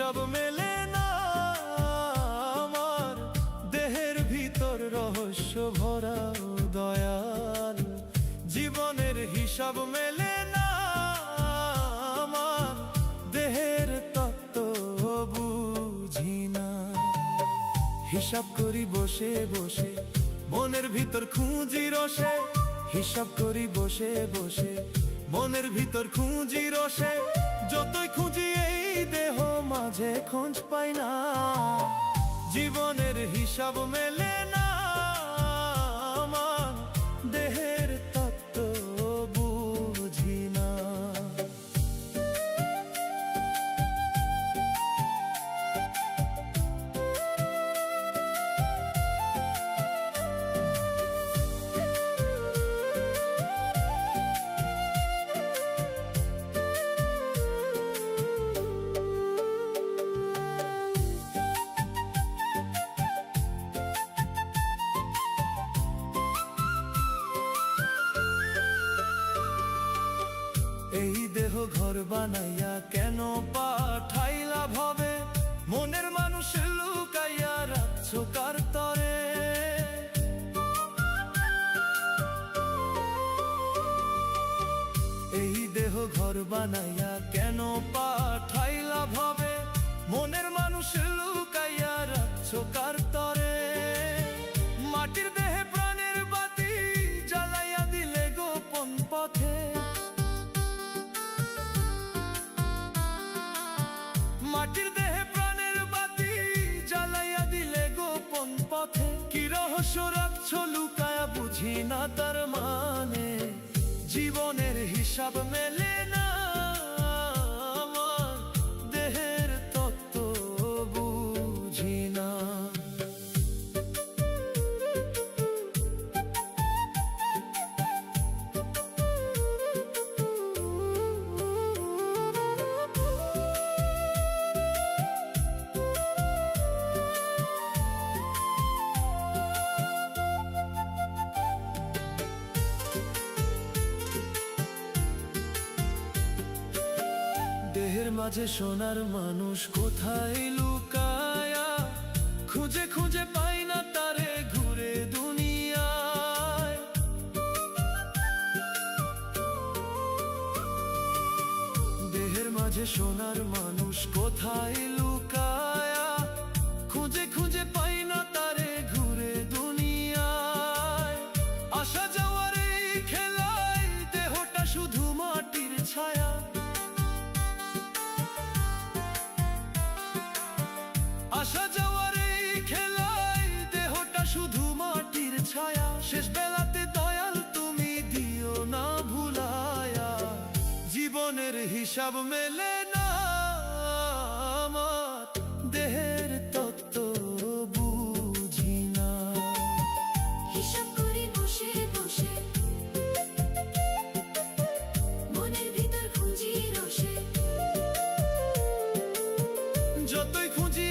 হিসাব মেলে না আমার দেহের ভিতর রহস্য ভরা দয়াল জীবনের হিসাব মেলে না আমার দেহের তত্ত্ব বুঝি না হিসাব করি বসে বসে মনের ভিতর খুঁজি রসে হিসাব করি বসে বসে মনের ভিতর খুঁজি রসে যতই খুঁজি এই দেহ মাঝে খোঁজ পাই না জীবনের হিসাব মেলে না আমার দেহের তত্ত্ব বুঝি না এই দেহ ঘর বানাইয়া কেন পাঠাইলা ভবে মনের মানুষ লুকাইয়া রাখছো কার তরে এই দেহ ঘর বানাইয়া কেন পাঠাইলা ভবে মনের মানুষ লুকাইয়া রাখছো কার তরে মাটির দেহে প্রাণের বাতি জ্বালাইয়া দিলে গোপন পথে মাটির দেহে প্রাণের বাতি জ্বালাইয়া দিলে গোপন পথে কি রহস্য রাখছো লুকায়া বুঝি না তার মানে জীবনের হিসাব মেলে না আমার দেহের তত্ত্ব বুঝি না দেহের মাঝে সোনার মানুষ কোথায় লুকায়া খুঁজে খুঁজে পাই না তারে ঘুরে দুনিয়ায় দেহের মাঝে সোনার মানুষ কোথায় লুকায়া খুঁজে খুঁজে পাই না তারে ঘুরে দুনিয়ায় আসা যাওয়ার এই খেলায় দেহটা শুধু মাটির ছায়া আসা যাওয়ার এই খেলায় দেহটা শুধু মাটির ছায়া শেষ বেলাতে দয়াল তুমি দিও না ভুলায়া জীবনের হিসাব মেলে না আমার দেহের তত্ত্ব বুঝি না হিসাব করি বসে বসে মনের ভিতর খুঁজি রসে যতই খুঁজি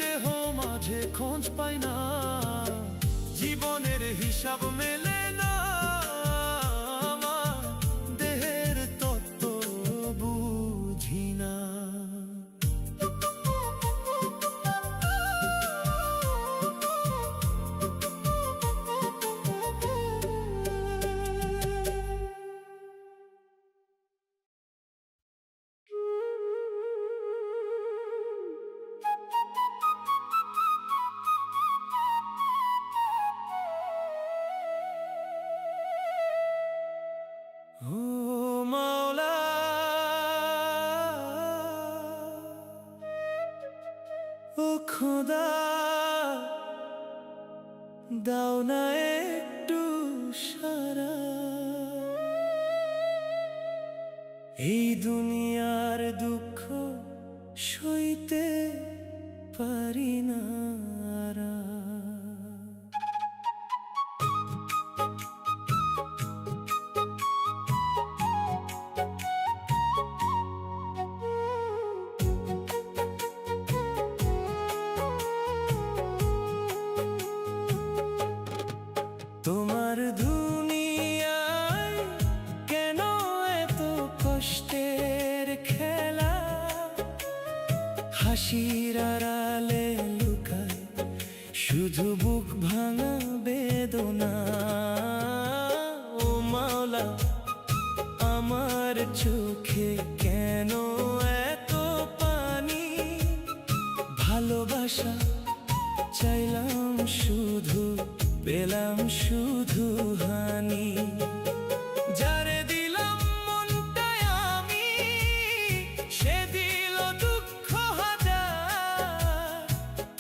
দেহ মাঝে খোঁজ পাই না জীবনের হিসাব মেলে না আমার দেহের তত্ত্ব বুঝি না ও মাওলা ও খোদা দাও না একটু সারা এই দুনিয়ার দুঃখ সইতে পারি না তোমার দুনিয়ায় কেন এত কষ্টের খেলা হাসির আড়ালে লুকায় শুধু বুক ভাঙা বেদনা। ও মাওলা, আমার চোখে কেন এত পানি? ভালোবাসা চাইলাম শুধু, পেলাম শুধু হানি। যারে দিলাম মনটায় আমি, সে দিল দুঃখ হাজার।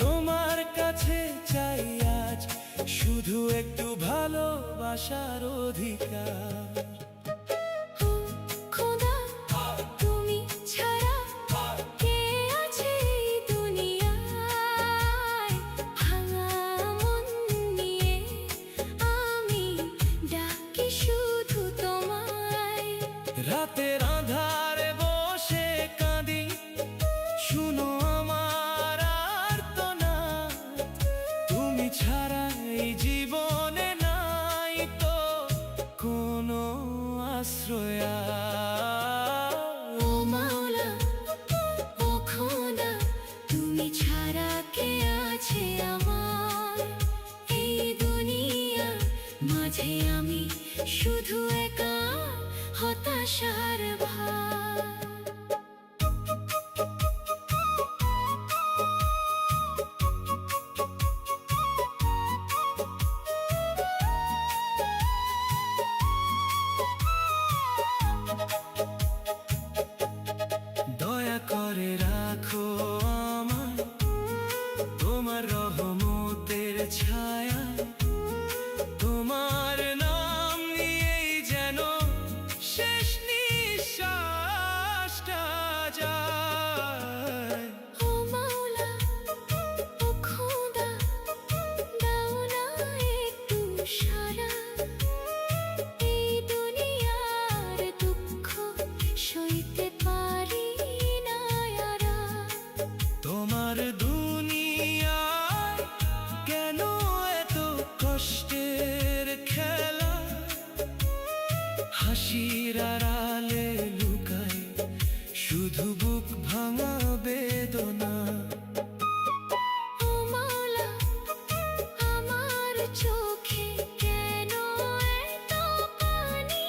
তোমার কাছে চাই আজ শুধু একটু ভালোবাসার অধিকার। ও খোদা, তুমি ছাড়া কে আছে এই দুনিয়ায়? ভাঙা মন নিয়ে আমি ডাকি শুধু তোমায়। রাতের আঁধারে বসে কাঁদি, শুনো আমার আর্তনাদ। তুমি ছাড়া এই জীবনে নাই তো কোনো আশ্রয় আর। ও মাওলা, ও খোদা, তুমি ছাড়া কে আছে আমার এই দুনিয়া মাঝে? আমি শুধু একা, হতাশার ভার। দয়া করে রাখো আমায় তোমার রহমতের ছায়া। তোমার নাম নিয়েই যেন শেষ নিঃশ্বাসটা যায়। ও মাওলা, ও খোদা, দাও না একটু সারা। এই দুনিয়ার দুঃখ সইতে পারি না আরা। তোমার দুনিয়ায় কেন এত কষ্টের খেলা? হাসির আড়ালে লুকায় শুধু বুক ভাঙা বেদনা। ও মাওলা, আমার চোখে কেন এত পানি?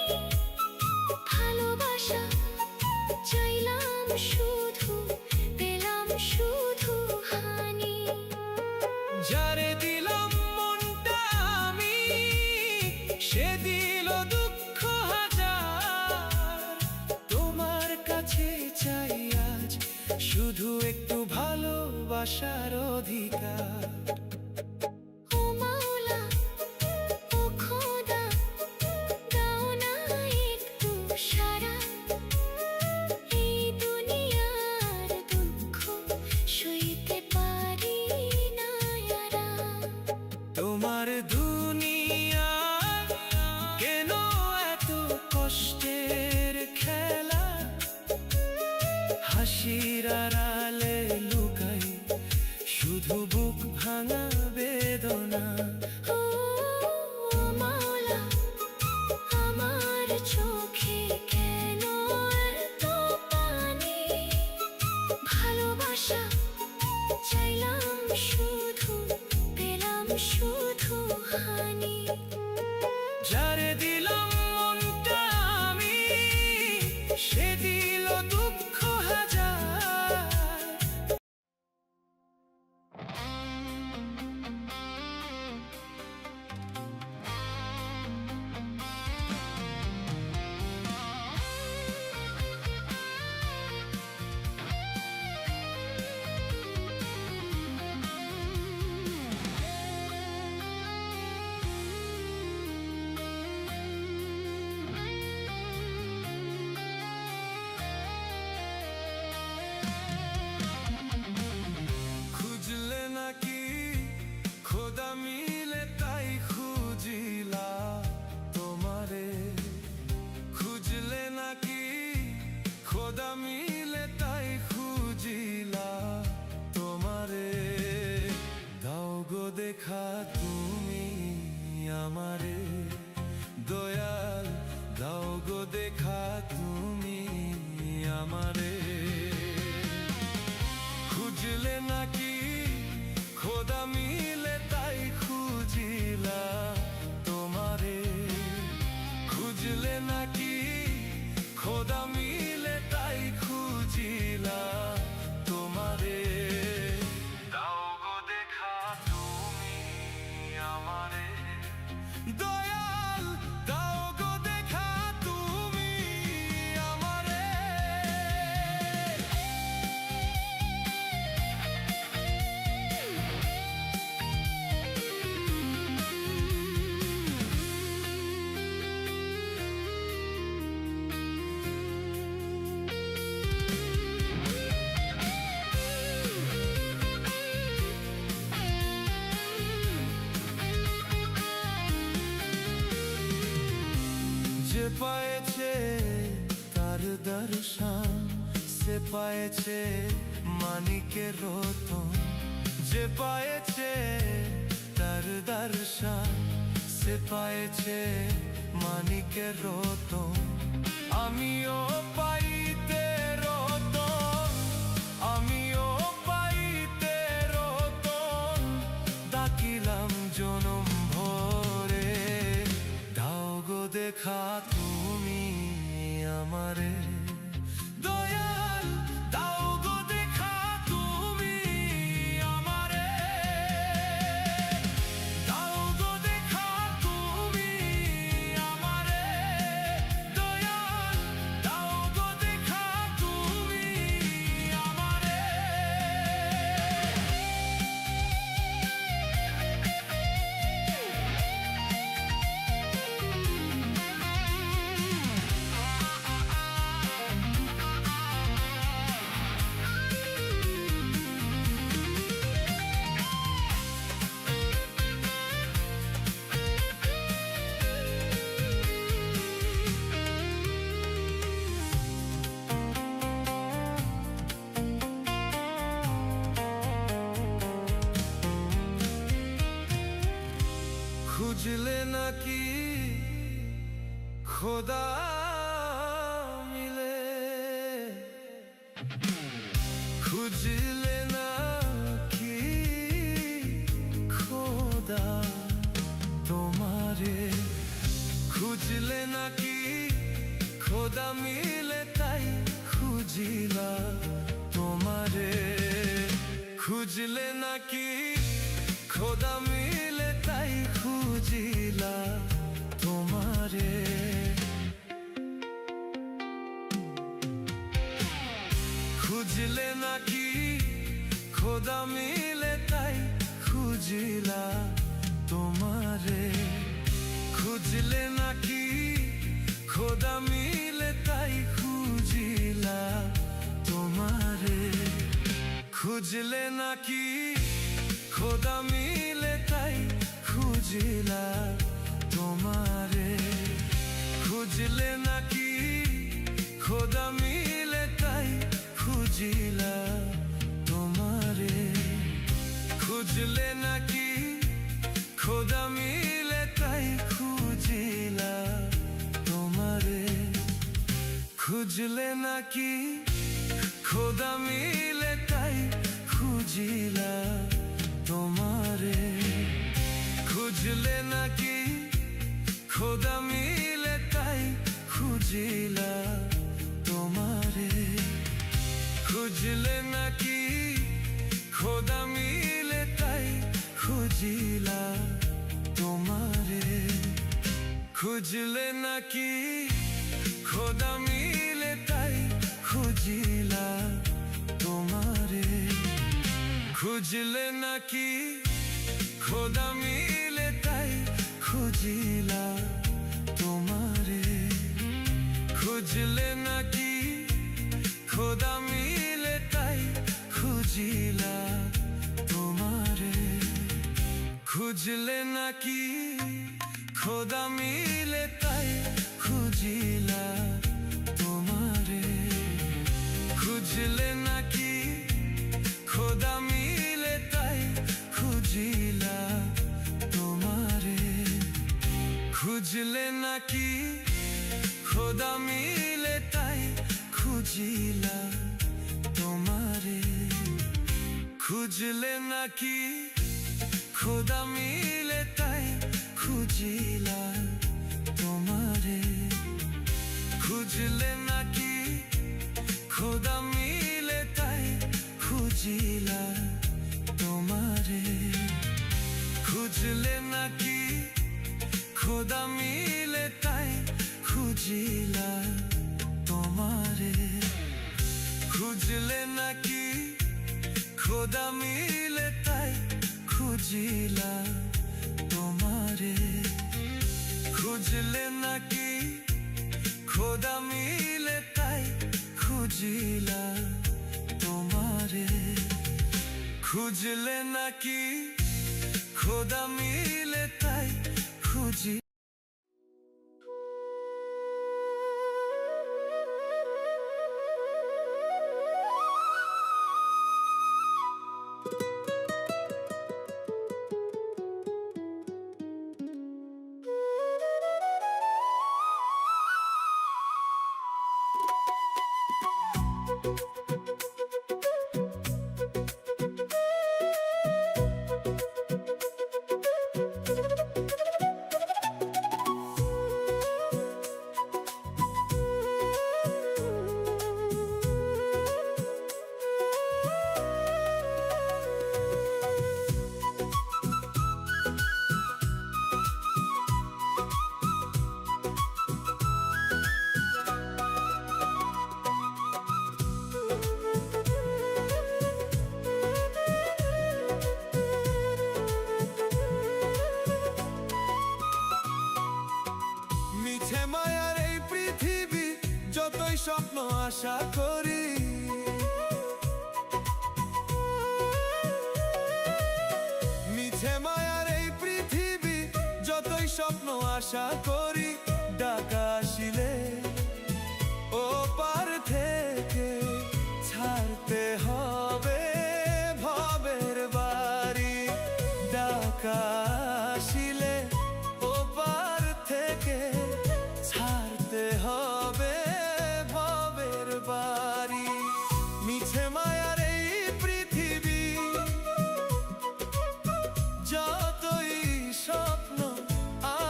ভালোবাসা চাইলাম শুধু, পেলাম শুধু হানি। যারে দিলাম মনটা আমি, সে দিল দুঃখ হাজার। তোমার কাছে চাই আজ শুধু একটু ভালোবাসার অধিকার। ও মাওলা, ও খোদা, দাও না একটু সারা। এই দুনিয়ার দুঃখ সইতে পারি না আরা। তোমার দুনিয়ায় কেন এত কষ্টের খেলা? হাসির আড়ালে লুকাই শুধু বুক ভাঙা খুঁজলে নাকি খোদা মিলে তাই খুঁজিলা তোমারে। দাও গো দেখা তুমি আমারে, দয়াল দাও গো দেখা তুমি আমারে। যে পায়েছে তার দর্শন, সে পায়েছে মানিকের রতন। যে পায়েছে তার দর্শন, সে পায়েছে মানিকের রতন। আমিও পাইতে রতন, আমিও পাইতে রতন, ডাকিলাম জনম ভরে। দাও গো দেখা তুমি আমারে, দয়াল দাও গো দেখা তুমি আমারে। দাও গো দেখা তুমি আমারে, দয়াল দাও গো দেখা তুমি আমারে। খুঁজলে নাকি খোদা মিলে, খুঁজলে নাকি খোদা তোমারে। খুঁজলে নাকি খোদা মিলে তাই খুঁজিলা তোমারে। খুঁজলে নাকি খোদা মিলে তাই খুঁজিলা তোমারে। খুঁজলে নাকি খোদা মিলে তাই খুঁজিলা তোমারে। খুঁজলে নাকি খোদা মিলে তাই খুঁজিলা তোমারে। খুঁজলে নাকি খোদা মিলে তাই খুঁজিলা তোমারে। খুঁজলে নাকি খোদা মিলে তাই খুঁজিলা তোমারে। খুঁজলে নাকি খোদা মিলে তাই খুঁজিলা তোমারে। খুঁজলে নাকি খোদা মিলে তাই খুঁজিলা তোমারে। খুঁজলে নাকি খোদা মিলে তাই খুঁজিলা তোমারে। খুঁজলে নাকি খোদা মিলে তাই খুঁজিলা তোমারে। খুঁজলে নাকি খোদা মিলে তাই খুঁজিলা তোমারে। খুঁজলে নাকি খোদা মিলে তাই খুঁজিলা তোমারে। খুঁজলে নাকি খোদা মিলে তাই খুঁজিলা তোমারে। খুঁজলে নাকি খোদা মিলে তাই খুঁজিলা তোমারে। খুঁজলে নাকি খোদা মিলে তাই খুঁজিলা তোমারে। খুঁজলে নাকি খোদা মিলে তাই খুঁজিলা তোমারে। খুঁজলে নাকি খোদা মিলে তাই খুঁজিলা তোমারে। খোদা মিলে তাই খুঁজিলা তোমারে, খুঁজলে নাকি খোদা মিলে তাই খুঁজি। মিছে মায়ার এই পৃথিবী, যতই স্বপ্ন আশা করি, মিছে মায়ার এই পৃথিবী, যতই স্বপ্ন আশা করি, ডাকা আসিলে ও পার থেকে ছাড়তে হবে ভবের বাড়ি। ডাকা আসিলে ও পার থেকে ছাড়তে হবে ভবের বাড়ি। মিছে মায়ার এই পৃথিবী, যতই স্বপ্ন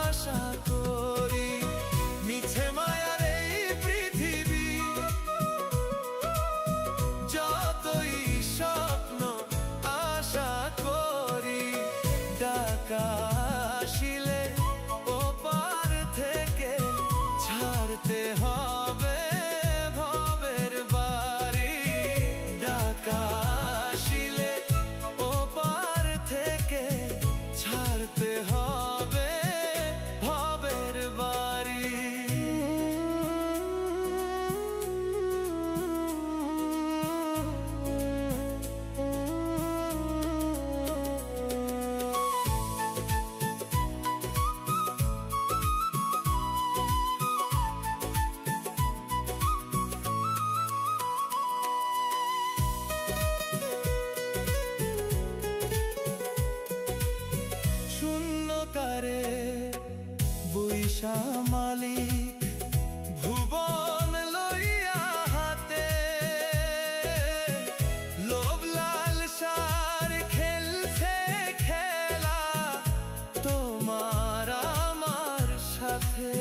আশা করি, মিছে মায়ার এই পৃথিবী, যতই স্বপ্ন আশা করি, ডাকা আসিলে ও পার থেকে ছাড়তে হবে ভবের বাড়ি। ডাকা আসিলে ও পার থেকে ছাড়তে হবে ভবের বাড়ি। শূন্যকারে বৈশা মালিক ভুবন লইয়া হাতে, লোভ লালসার খেলছে খেলা তোমার আমার সাথে।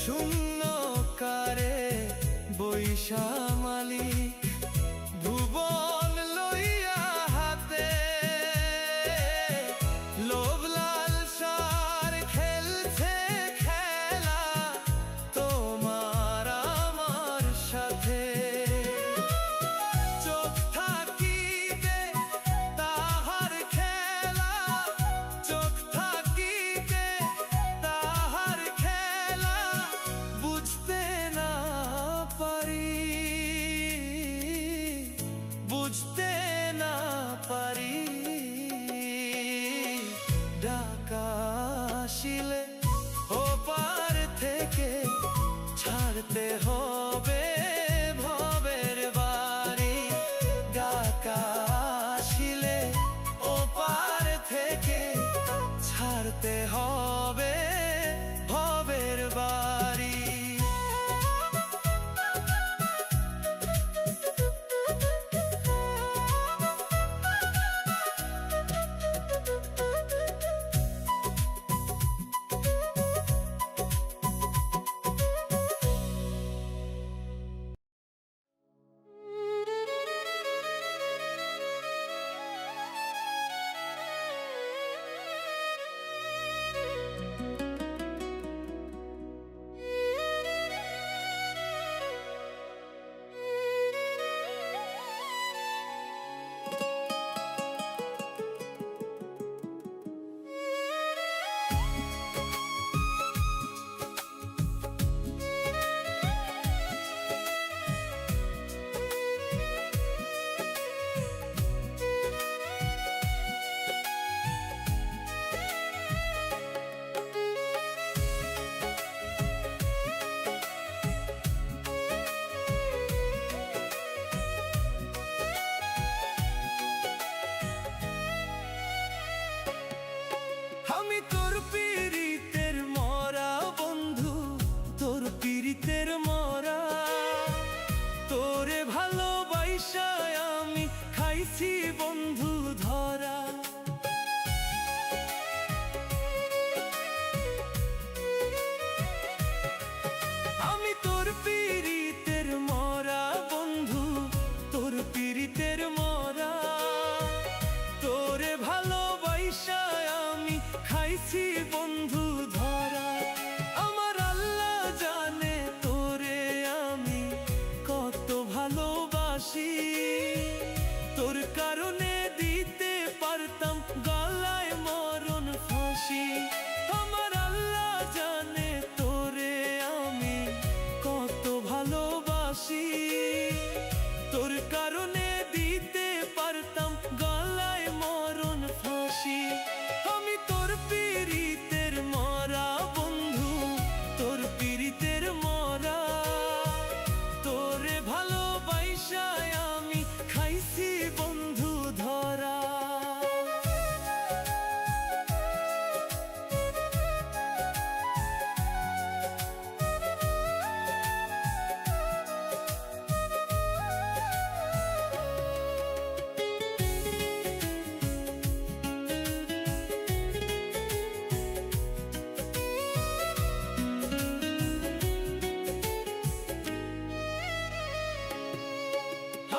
শূন্যকারে বৈশা মালিক ভুবন লইয়া হাতে, লোভ লালসার খেলছে খেলা তোমার আমার সাথে। চোখ থাকিতে তাহার খেলা, চোখ থাকিতে তাহার খেলা বুঝতে না পারি, বুঝতে না পারি। ডাকা আসিলে ও পার থেকে ছাড়তে হবে ভবের বাড়ি। ডাকা আসিলে ও পার থেকে ছাড়তে হবে ভবের বাড়ি। আমি তোর পীড়িতের মরা বন্ধু, তোর পীড়িতের মরা। তোরে ভালোবাসায় আমি খাইছি বন্ধু ধরা। আমি তোর পীড়িতের মরা বন্ধু, তোর পীড়িতের মরা। তোরে ভালোবাসায় আমি খাইছি বন্ধু ধরা। আমার আল্লাহ জানে তোরে আমি কত ভালোবাসি। তোর কারণে দিতে পারতাম গলায় মরণ ফাঁসি। আমার আল্লাহ জানে তোরে আমি কত ভালোবাসি। তোর কারণে দিতে পারতাম গলায় মরণ ফাঁসি। আমি তোর পীড়িতের মরা বন্ধু, তোর পীড়িতের মরা। তোরে ভালোবাসায় আমি খাইছি বন্ধু ধরা।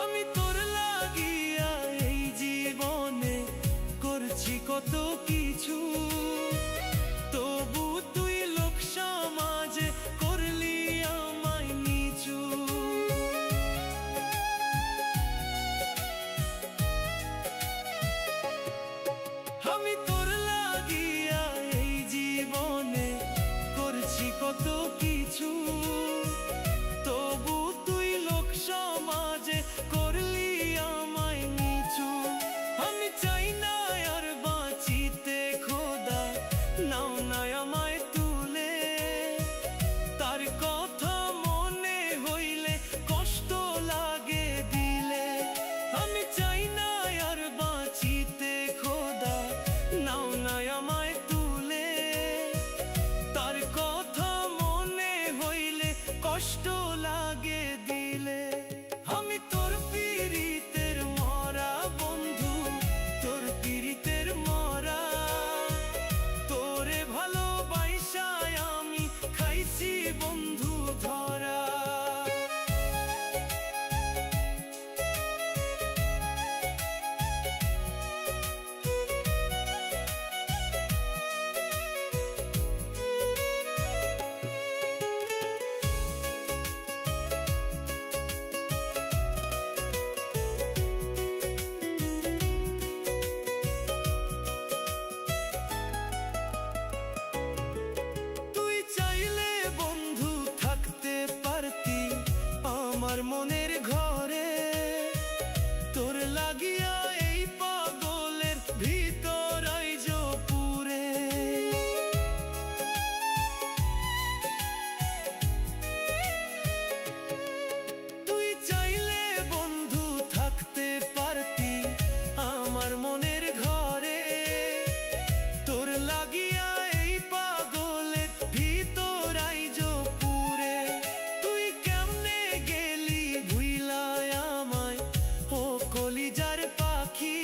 আমি তোর লাগিয়া এই জীবনে করছি কত কিছু, তবু তুই লোক সমাজে করলি আমায় নিচু। আমি তোর লাগিয়া এই জীবনে করছি কত কিছু, তবু তুই লোক সমাজে করলি আমায় নিচু। আমি চাই না আর বাঁচিতে খোদা, নাও না আমায় তুলে। তার কথা মনে হইলে কষ্ট লাগে দিলে। আমি চাই না আর বাঁচিতে খোদা, নাও না আমায় তুলে। তার কথা মনে হইলে কষ্ট লাগে দিলে। আমি তোর পীড়িতের মরা বন্ধু, তোর পীড়িতের মরা। তোরে ভালোবাসায় আমি খাইছি বন্ধু ধরা। তুই চাইলে বন্ধু থাকতে পারতি আমার মনের ঘরে। তোর লাগিয়া এই পাগলের ভিতর আইজ পুরে। তুই চাইলে বন্ধু থাকতে পারতি আমার মনের ঘরে। তোর লাগিয়া এই পাগলের ভিতর আইজ পুরে। তুই কেমনে গেলি ভুইলায় আমায় ও কলিজার পাখি।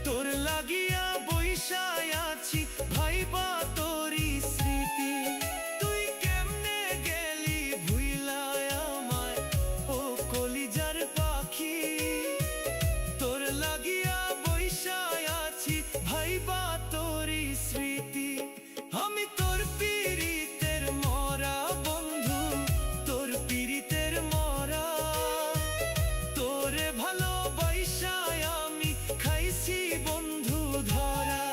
তোর লাগিয়া বইসায় আছি ভাইবা তোরি স্মৃতি। তুই কেমনে গেলি ভুইলায় আমায় ও কলিজার পাখি। তোর লাগিয়া বইসায় আছি ভাইবা তোরি স্মৃতি। আমি তোর পীড়িতের মরা বন্ধু, তোর পীড়িতের মরা। তোরে ভালোবাসায় আমি খাইছি বন্ধু ধরা।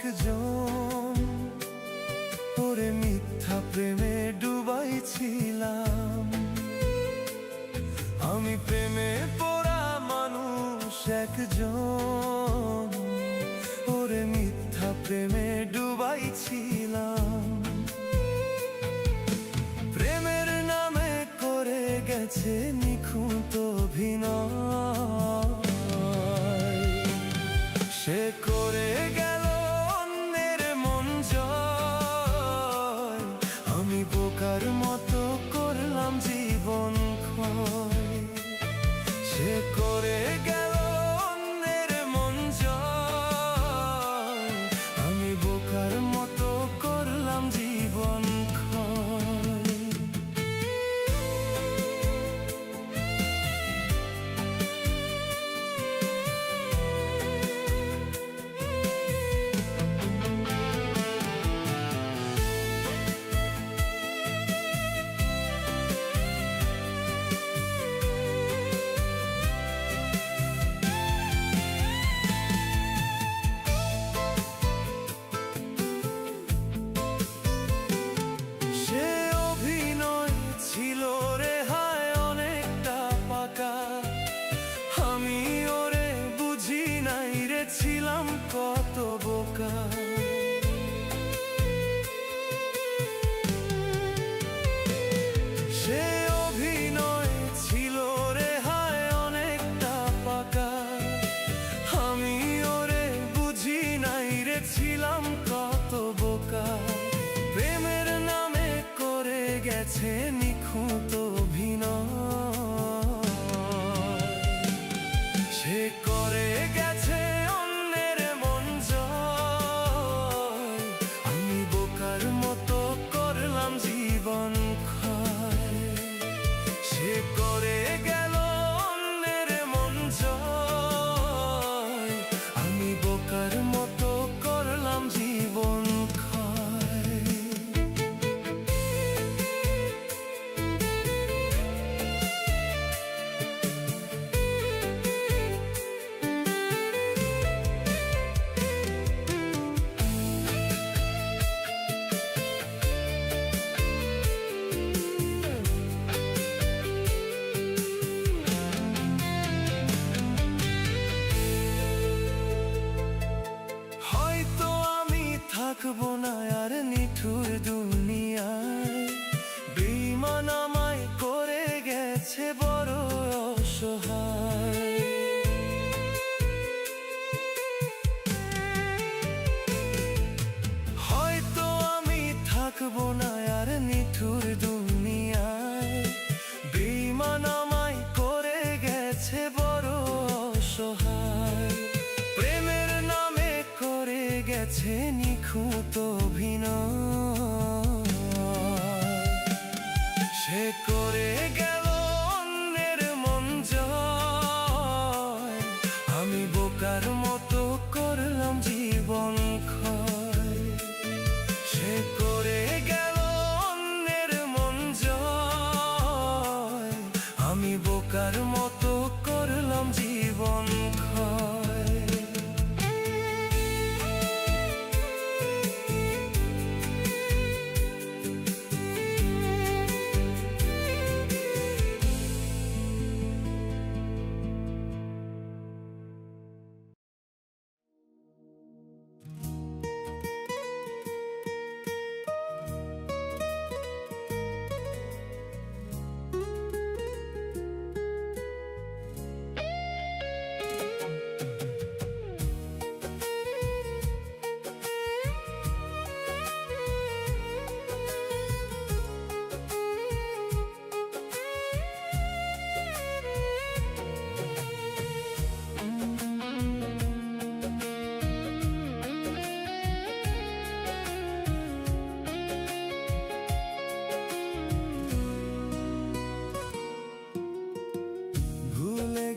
একজন, ওরে মিথ্যা প্রেমে ডুবাইছিলাম। আমি প্রেমে পড়া মানুষ একজন, ওরে মিথ্যা প্রেমে ডুবাইছিলাম। প্রেমের নামে করে গেছে নিখুঁত অভিনয়, সে করে গেল অন্যের মন জয়। আমি বোকার মতো করলাম জীবন ক্ষয়, সে করে গেল অন্যের মন জয়। আমি বোকার মতো করলাম জীবন ক্ষয়। সে অভিনয় ছিল রে হায় অনেকটা পাকা, আমি ওরে বুঝি নাই রে ছিলাম কত বোকা। সে অভিনয় ছিল রে হায় অনেকটা পাকা, আমি ওরে বুঝি নাই রে ছিলাম কত বোকা। প্রেমের নামে করে গেছে নিখুঁত অভিনয়, সে করে গেছে অন্যের মন জয়। আমি বোকার মতো করলাম জীবন ক্ষয়, সে করে গেল অন্যের মন জয়। আমি বোকার মতো করলাম জীবন ক্ষয়। হয়তো আমি থাকবো না আর নিঠুর দুনিয়ায়, বেঈমান আমায় করে গেছে বড় অসহায়। হয়তো আমি থাকবো না আর নিঠুর দুনিয়ায়, বেঈমান আমায় করে গেছে বড় অসহায়। প্রেমের নামে করে গেছে নিখুঁত অভিনয়, সে করে গেল অন্যের মন জয়। আমি বোকার মতো করলাম জীবন ক্ষয়, সে করে গেল অন্যের মন জয়। আমি বোকার মতো করলাম জীবন ক্ষয়।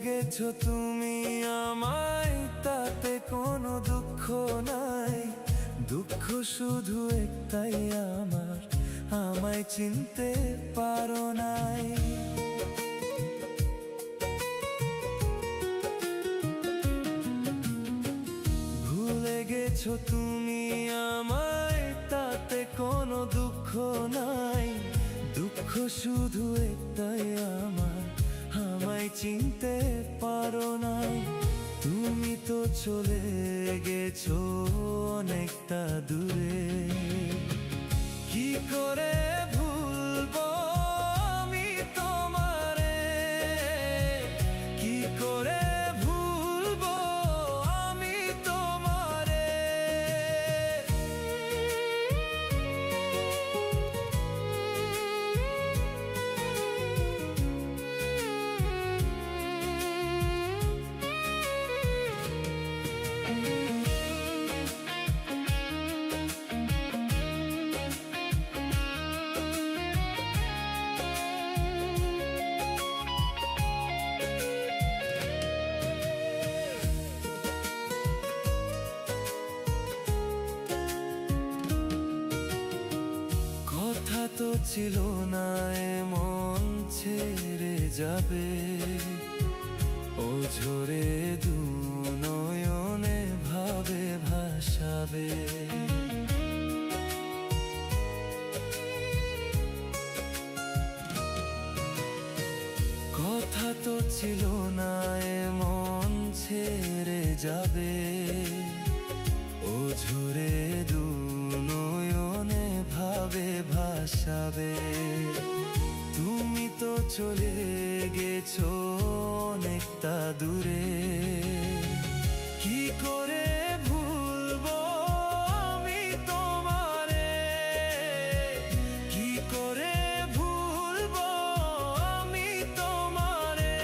গেছো তুমি আমায়, তাতে কোনো দুঃখ নাই। দুঃখ শুধু একটাই আমার, আমায় চিনতে পারো নাই। ভুলে গেছো তুমি নাই, দুঃখ শুধু একটাই আমার, আমায় চিনতে পারো নাই। তুমি তো চলে গেছো অনেকটা দূরে, কি করে ভুলবো আমি তোমারে, কি করে ভুলবো আমি তোমারে। কথা তো ছিল না এমন ছেড়ে যাবে, ও ঝরে দু নয়নে ভাবে ভাসাবে। কথা তো ছিল না এমন ছেড়ে যাবে, ও ঝরে দু নয়নে ভাবে ভাসাবে। তুমি তো চলে গেছো অনেকটা দূরে, কি করে ভুলবো আমি তোমারে, কি করে ভুলবো আমি তোমারে।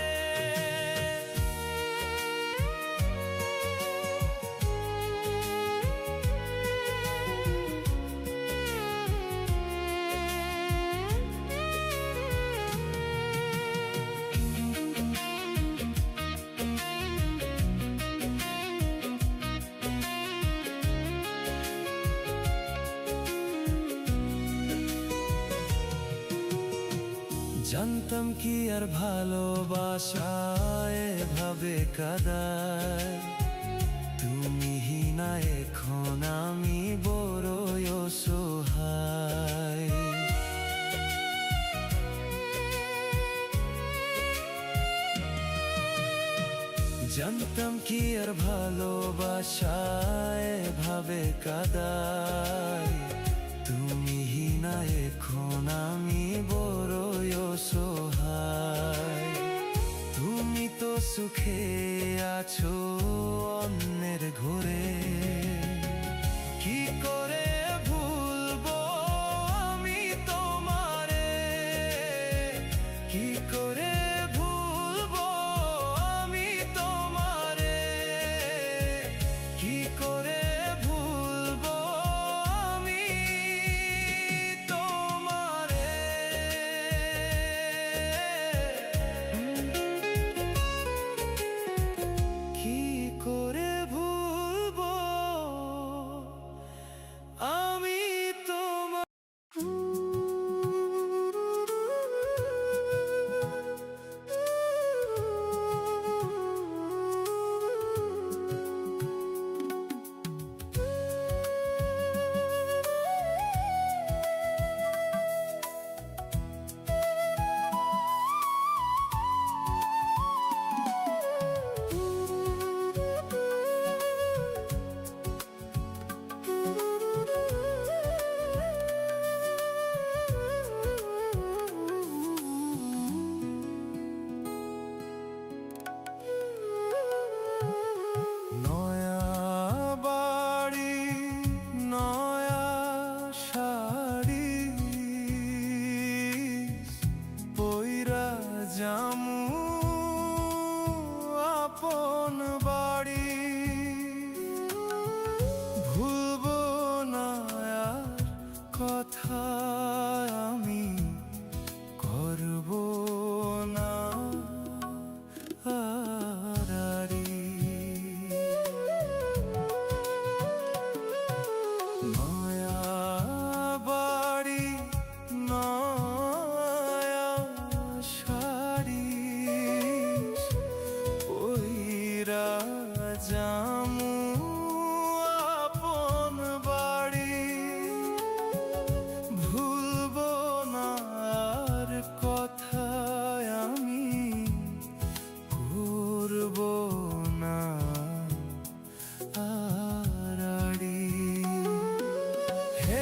জানতাম কি আর ভালোবাসা এভাবে কাদায়, তুমি না এখন আমি বড়ই অসহায়। জানতাম কি আর ভালোবাসা এভাবে কাদায়, তুমি না এখন আমি বড়ই অসহায়। তুমি তো সুখে আছো অন্যের ঘরে, কি করে ভুলবো আমি তোমারে, কি করে ভুলবো আমি তোমারে, কি করে ভুলবো আমি তোমারে। কি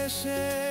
এসে